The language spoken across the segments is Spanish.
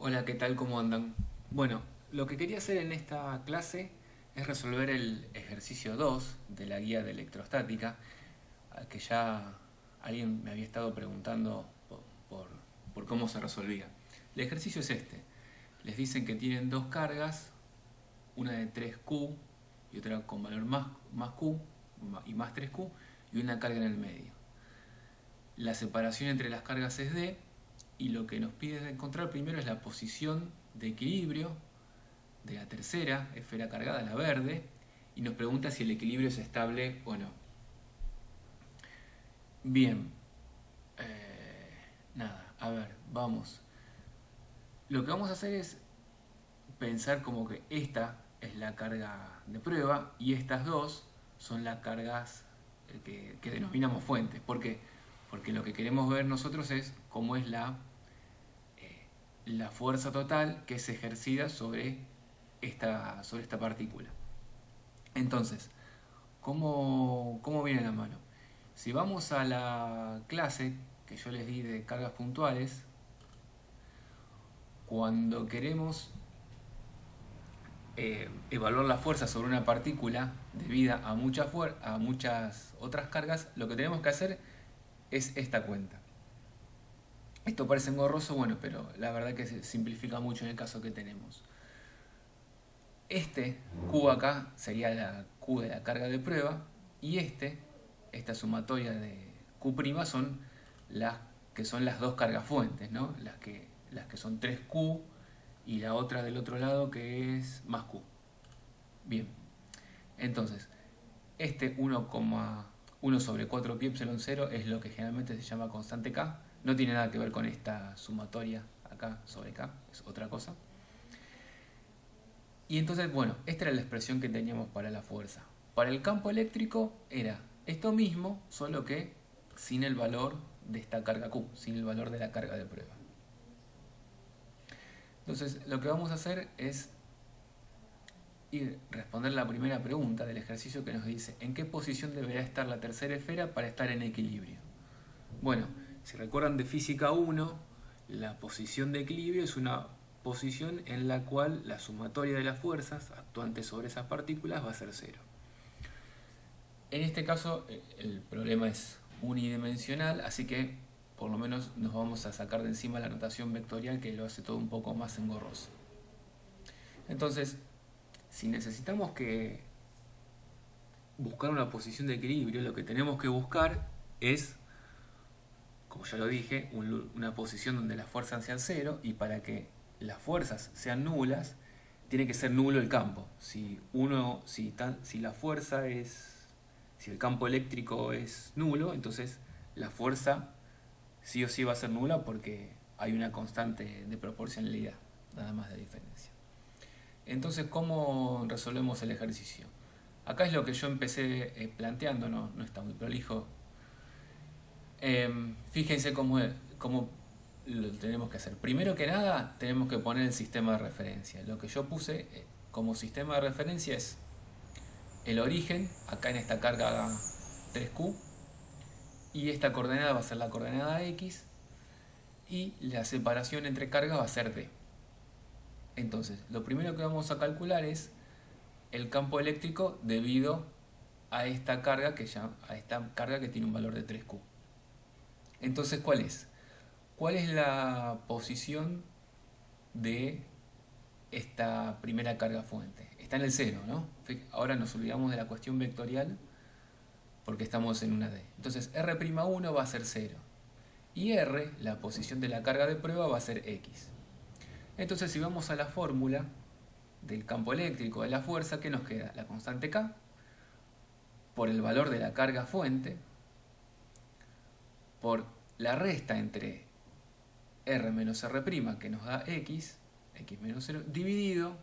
Hola, ¿qué tal? ¿Cómo andan? Bueno, lo que quería hacer en esta clase es resolver el ejercicio 2 de la guía de electrostática, que ya alguien me había estado preguntando por- por cómo se resolvía. El ejercicio es este. Les dicen que tienen dos cargas, una de 3Q y otra con valor más Q y más 3Q y una carga en el medio. La separación entre las cargas es D y lo que nos pide encontrar primero es la posición de equilibrio de la tercera esfera cargada, la verde, y nos pregunta si el equilibrio es estable o no. Bien, nada, a ver, vamos. Lo que vamos a hacer es pensar como que esta es la carga de prueba y estas dos son las cargas que denominamos fuentes. ¿Por qué? Porque lo que queremos ver nosotros es cómo es la fuerza total que es ejercida sobre esta partícula. Entonces, ¿cómo viene la mano? Si vamos a la clase que yo les di de cargas puntuales, cuando queremos evaluar la fuerza sobre una partícula debida a muchas otras cargas, lo que tenemos que hacer es esta cuenta. Esto parece engorroso, bueno, pero la verdad que se simplifica mucho en el caso que tenemos. Este Q acá sería la Q de la carga de prueba y esta sumatoria de Q' son las dos cargas fuentes, ¿no? Las que son 3Q y la otra del otro lado que es más Q. Bien, entonces, este 1,1 sobre 4 pi epsilon 0 es lo que generalmente se llama constante K. No tiene nada que ver con esta sumatoria acá sobre K, es otra cosa. Y entonces, bueno, esta era la expresión que teníamos para la fuerza. Para el campo eléctrico era esto mismo, solo que sin el valor de esta carga Q, sin el valor de la carga de prueba. Entonces, lo que vamos a hacer es responder la primera pregunta del ejercicio que nos dice ¿en qué posición deberá estar la tercera esfera para estar en equilibrio? Bueno, si recuerdan de física 1, la posición de equilibrio es una posición en la cual la sumatoria de las fuerzas actuantes sobre esas partículas va a ser cero. En este caso el problema es unidimensional, así que por lo menos nos vamos a sacar de encima la notación vectorial que lo hace todo un poco más engorroso. Entonces, si necesitamos que buscar una posición de equilibrio, lo que tenemos que buscar es, como ya lo dije, una posición donde las fuerzas sean cero, y para que las fuerzas sean nulas, tiene que ser nulo el campo. Si la fuerza es, si el campo eléctrico es nulo, entonces la fuerza sí o sí va a ser nula porque hay una constante de proporcionalidad, nada más de diferencia. Entonces, ¿cómo resolvemos el ejercicio? Acá es lo que yo empecé planteando, no está muy prolijo. Fíjense cómo lo tenemos que hacer. Primero que nada, tenemos que poner el sistema de referencia. Lo que yo puse como sistema de referencia es el origen, acá en esta carga 3Q, y esta coordenada va a ser la coordenada X, y la separación entre cargas va a ser D. Entonces, lo primero que vamos a calcular es el campo eléctrico debido a esta carga que tiene un valor de 3Q. Entonces, ¿cuál es? ¿Cuál es la posición de esta primera carga fuente? Está en el cero, ¿no? Ahora nos olvidamos de la cuestión vectorial porque estamos en una D. Entonces R'1 va a ser 0. Y R, la posición de la carga de prueba, va a ser X. Entonces si vamos a la fórmula del campo eléctrico de la fuerza, ¿qué nos queda? La constante K por el valor de la carga fuente por la resta entre R menos R', que nos da X, X menos 0, dividido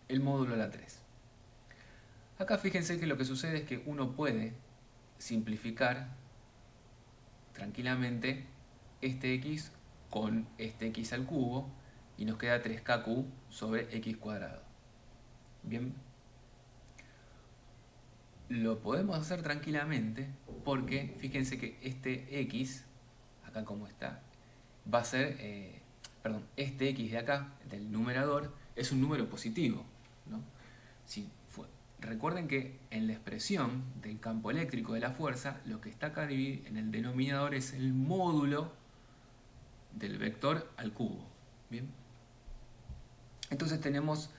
el módulo a la 3. Acá fíjense que lo que sucede es que uno puede simplificar tranquilamente este x con este x al cubo y nos queda 3kq sobre x cuadrado. Bien, lo podemos hacer tranquilamente porque fíjense que este x, acá como está, va a ser este X de acá, del numerador, es un número positivo, ¿no? Recuerden que en la expresión del campo eléctrico de la fuerza, lo que está acá en el denominador es el módulo del vector al cubo. ¿Bien? Entonces tenemos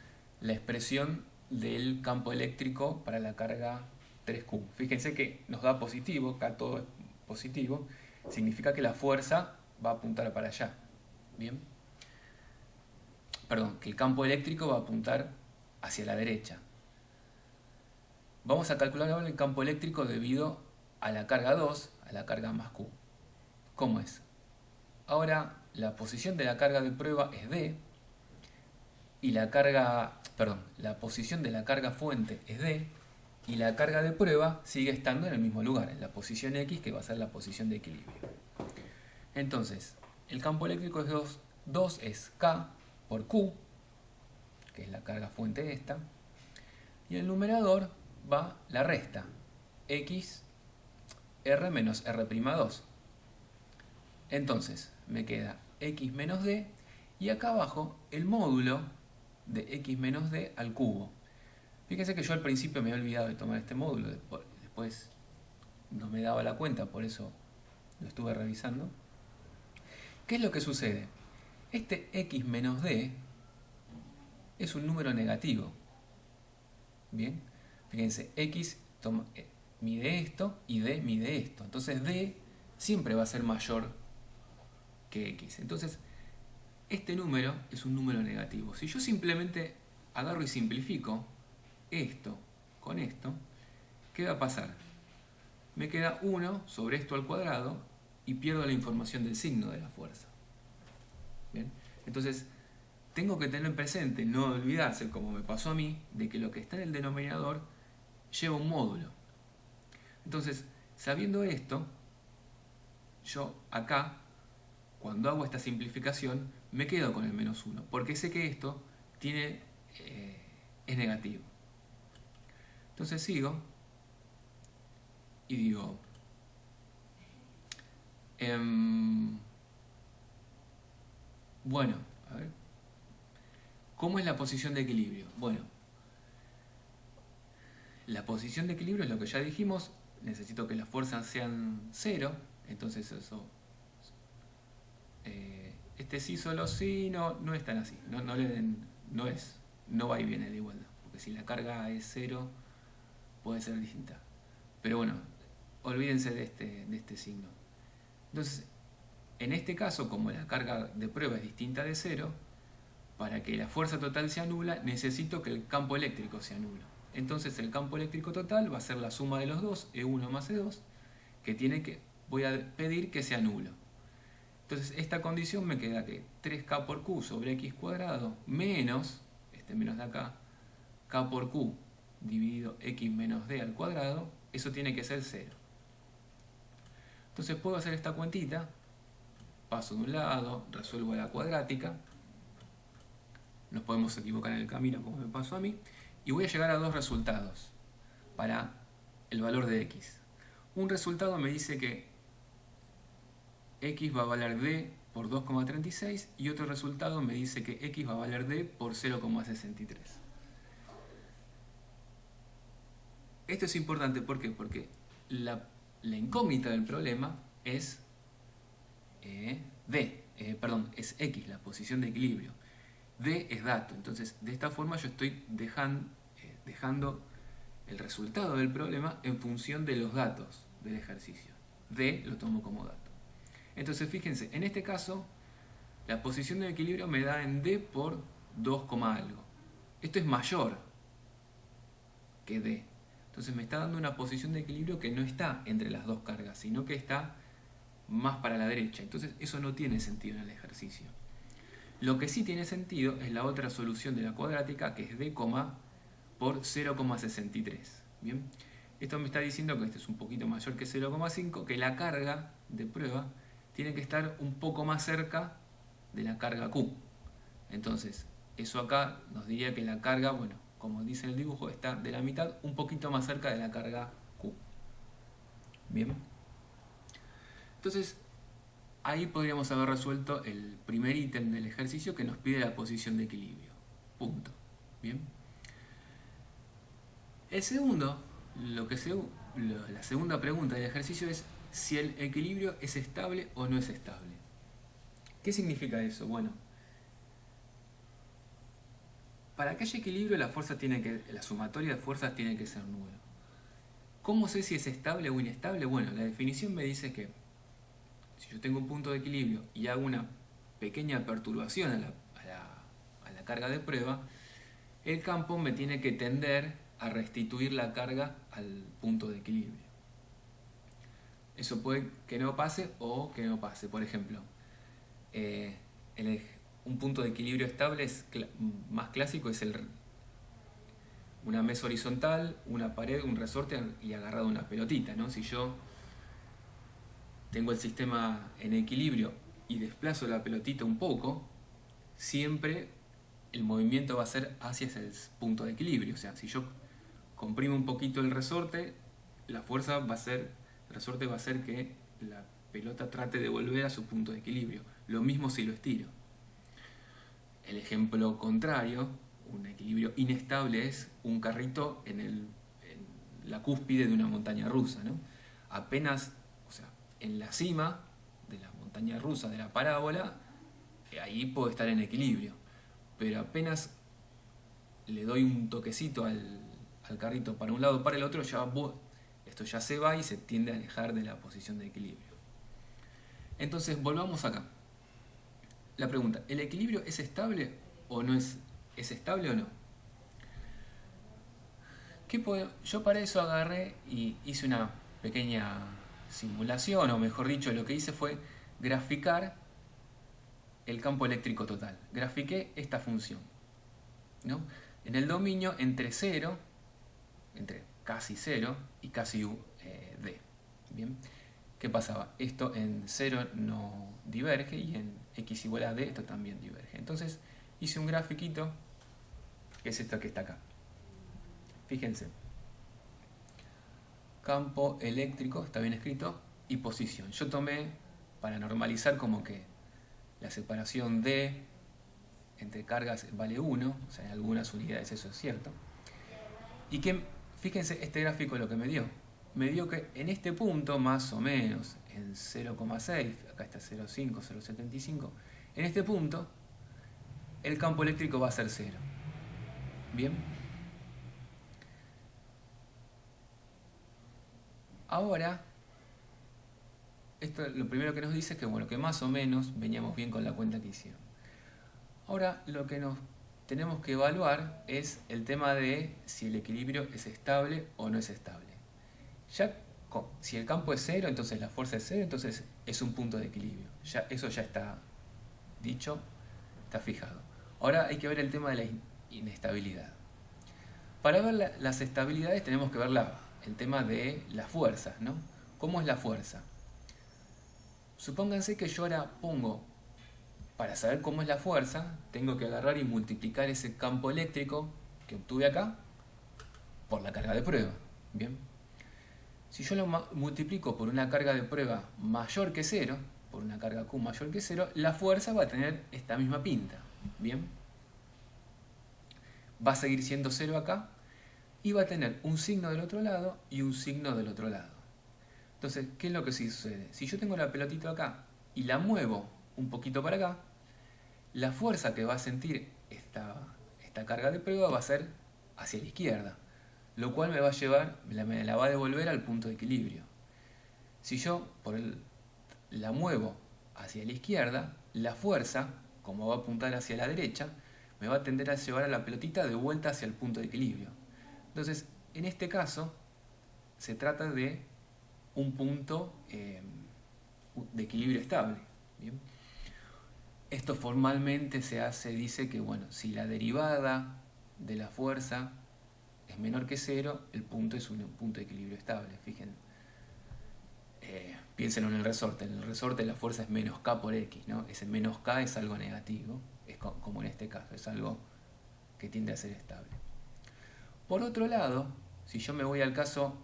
la expresión del campo eléctrico para la carga 3Q. Fíjense que nos da positivo, acá todo es positivo, significa que la fuerza va a apuntar para allá. ¿Bien? Perdón, que el campo eléctrico va a apuntar hacia la derecha. Vamos a calcular ahora el campo eléctrico debido a la carga 2, a la carga más Q. ¿Cómo es? Ahora la posición de la carga de prueba es D y la posición de la carga fuente es D y la carga de prueba sigue estando en el mismo lugar, en la posición X, que va a ser la posición de equilibrio. Entonces, el campo eléctrico es 2 es K por Q, que es la carga fuente esta, y el numerador va la resta, X R menos R'2. Entonces me queda X menos D y acá abajo el módulo de X menos D al cubo. Fíjense que yo al principio me había olvidado de tomar este módulo, después no me daba la cuenta, por eso lo estuve revisando. ¿Qué es lo que sucede? Este X menos D es un número negativo. Bien, fíjense, X mide esto y D mide esto. Entonces D siempre va a ser mayor que X. Entonces, este número es un número negativo. Si yo simplemente agarro y simplifico esto con esto, ¿qué va a pasar? Me queda 1 sobre esto al cuadrado y pierdo la información del signo de la fuerza. ¿Bien? Entonces, tengo que tener presente, no olvidarse, como me pasó a mí, de que lo que está en el denominador lleva un módulo. Entonces, sabiendo esto, yo acá, cuando hago esta simplificación, me quedo con el menos 1, porque sé que esto es negativo. Entonces sigo y digo, bueno, a ver, ¿cómo es la posición de equilibrio? Bueno, la posición de equilibrio es lo que ya dijimos, necesito que las fuerzas sean 0, entonces eso, este sí solo sí, no es tan así, no va y viene la igualdad, porque si la carga es 0, puede ser distinta. Pero bueno, olvídense de este signo. Entonces, en este caso, como la carga de prueba es distinta de 0, para que la fuerza total sea nula, necesito que el campo eléctrico sea nulo. Entonces el campo eléctrico total va a ser la suma de los dos, E1 más E2, que voy a pedir que sea nulo. Entonces esta condición me queda que 3K por Q sobre X cuadrado menos, este menos de acá, K por Q dividido X menos D al cuadrado, eso tiene que ser 0. Entonces puedo hacer esta cuentita, paso de un lado, resuelvo la cuadrática, nos podemos equivocar en el camino como me pasó a mí, y voy a llegar a dos resultados para el valor de X. Un resultado me dice que X va a valer D por 2,36 y otro resultado me dice que X va a valer D por 0,63. Esto es importante, ¿por qué? Porque la incógnita del problema es es X, la posición de equilibrio. D es dato, entonces de esta forma yo estoy dejando el resultado del problema en función de los datos del ejercicio. D lo tomo como dato. Entonces fíjense, en este caso la posición de equilibrio me da en D por 2, algo. Esto es mayor que D. Entonces me está dando una posición de equilibrio que no está entre las dos cargas, sino que está más para la derecha. Entonces eso no tiene sentido en el ejercicio. Lo que sí tiene sentido es la otra solución de la cuadrática, que es D, por 0,63. ¿Bien? Esto me está diciendo que este es un poquito mayor que 0,5, que la carga de prueba tiene que estar un poco más cerca de la carga Q. Entonces, eso acá nos diría que la carga, bueno, como dice en el dibujo, está de la mitad un poquito más cerca de la carga Q. Bien. Entonces, ahí podríamos haber resuelto el primer ítem del ejercicio que nos pide la posición de equilibrio. Punto. Bien. El segundo, la segunda pregunta del ejercicio es si el equilibrio es estable o no es estable. ¿Qué significa eso? Bueno, para que haya equilibrio la sumatoria de fuerzas tiene que ser nula. ¿Cómo sé si es estable o inestable? Bueno, la definición me dice que si yo tengo un punto de equilibrio y hago una pequeña perturbación a la carga de prueba, el campo me tiene que tender a restituir la carga al punto de equilibrio. Eso puede que no pase o que no pase. Por ejemplo, un punto de equilibrio estable más clásico es una mesa horizontal, una pared, un resorte y agarrado una pelotita, ¿no? Si yo tengo el sistema en equilibrio y desplazo la pelotita un poco, siempre el movimiento va a ser hacia ese punto de equilibrio. O sea, si yo comprimo un poquito el resorte, el resorte va a hacer que la pelota trate de volver a su punto de equilibrio. Lo mismo si lo estiro. El ejemplo contrario, un equilibrio inestable, es un carrito en la cúspide de una montaña rusa, ¿no? Apenas, o sea, en la cima de la montaña rusa, de la parábola, ahí puedo estar en equilibrio. Pero apenas le doy un toquecito al carrito para un lado o para el otro, esto ya se va y se tiende a alejar de la posición de equilibrio. Entonces, volvamos acá. La pregunta, ¿el equilibrio es estable o no es estable o no? Yo para eso agarré y hice una pequeña simulación, o mejor dicho, lo que hice fue graficar el campo eléctrico total. Grafiqué esta función, ¿no? En el dominio entre casi 0 y casi d. ¿Bien? ¿Qué pasaba? Esto en 0 no diverge y en x igual a d esto también diverge. Entonces hice un grafiquito que es esto que está acá. Fíjense. Campo eléctrico, está bien escrito, y posición. Yo tomé, para normalizar, como que la separación d entre cargas vale 1, o sea, en algunas unidades eso es cierto. Y que, fíjense, este gráfico lo que me dio que en este punto, más o menos, en 0,6, acá está 0,5, 0,75, en este punto, el campo eléctrico va a ser 0. ¿Bien? Ahora, esto lo primero que nos dice es que, bueno, que más o menos veníamos bien con la cuenta que hicieron. Ahora, lo que nos tenemos que evaluar es el tema de si el equilibrio es estable o no es estable. Si el campo es 0, entonces la fuerza es 0, entonces es un punto de equilibrio. Eso ya está dicho, está fijado. Ahora hay que ver el tema de la inestabilidad. Para ver las estabilidades tenemos que ver el tema de las fuerzas, ¿no? ¿Cómo es la fuerza? Supónganse que yo ahora para saber cómo es la fuerza, tengo que agarrar y multiplicar ese campo eléctrico que obtuve acá por la carga de prueba. ¿Bien? Si yo lo multiplico por una carga de prueba mayor que 0, por una carga Q mayor que 0, la fuerza va a tener esta misma pinta. ¿Bien? Va a seguir siendo 0 acá y va a tener un signo del otro lado y un signo del otro lado. Entonces, ¿qué es lo que sucede? Si yo tengo la pelotita acá y la muevo un poquito para acá, la fuerza que va a sentir esta carga de prueba va a ser hacia la izquierda, lo cual me va a llevar, me la va a devolver al punto de equilibrio. Si yo la muevo hacia la izquierda, la fuerza, como va a apuntar hacia la derecha, me va a tender a llevar a la pelotita de vuelta hacia el punto de equilibrio. Entonces, en este caso, se trata de un punto de equilibrio estable. ¿Bien? Esto formalmente dice que, bueno, si la derivada de la fuerza es menor que 0, el punto es un punto de equilibrio estable. Fíjense. Piénsenlo en el resorte. En el resorte la fuerza es menos K por X, ¿no? Ese menos K es algo negativo, es como en este caso, es algo que tiende a ser estable. Por otro lado, si yo me voy al caso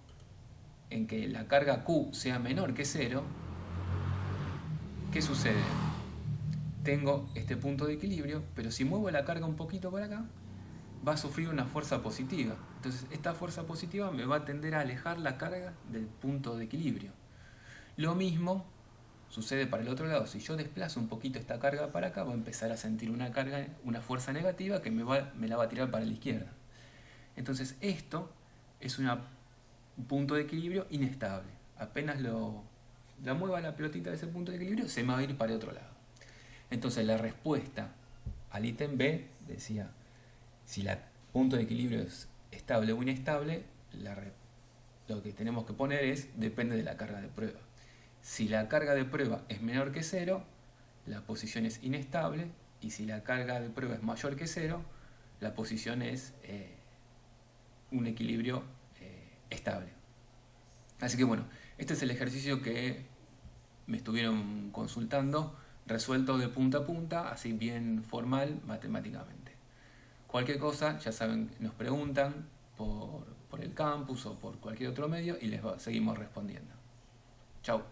en que la carga Q sea menor que 0, ¿Qué sucede? Tengo este punto de equilibrio, pero si muevo la carga un poquito para acá, va a sufrir una fuerza positiva. Entonces esta fuerza positiva me va a tender a alejar la carga del punto de equilibrio. Lo mismo sucede para el otro lado. Si yo desplazo un poquito esta carga para acá, voy a empezar a sentir una carga, una fuerza negativa que me la va a tirar para la izquierda. Entonces esto es un punto de equilibrio inestable. Apenas la mueva la pelotita de ese punto de equilibrio, se me va a ir para el otro lado. Entonces la respuesta al ítem B decía, si el punto de equilibrio es estable o inestable, lo que tenemos que poner es depende de la carga de prueba. Si la carga de prueba es menor que 0, la posición es inestable, y si la carga de prueba es mayor que 0, la posición es un equilibrio estable. Así que bueno, este es el ejercicio que me estuvieron consultando, resuelto de punta a punta, así bien formal matemáticamente. Cualquier cosa, ya saben, nos preguntan por el campus o por cualquier otro medio y seguimos respondiendo. Chau.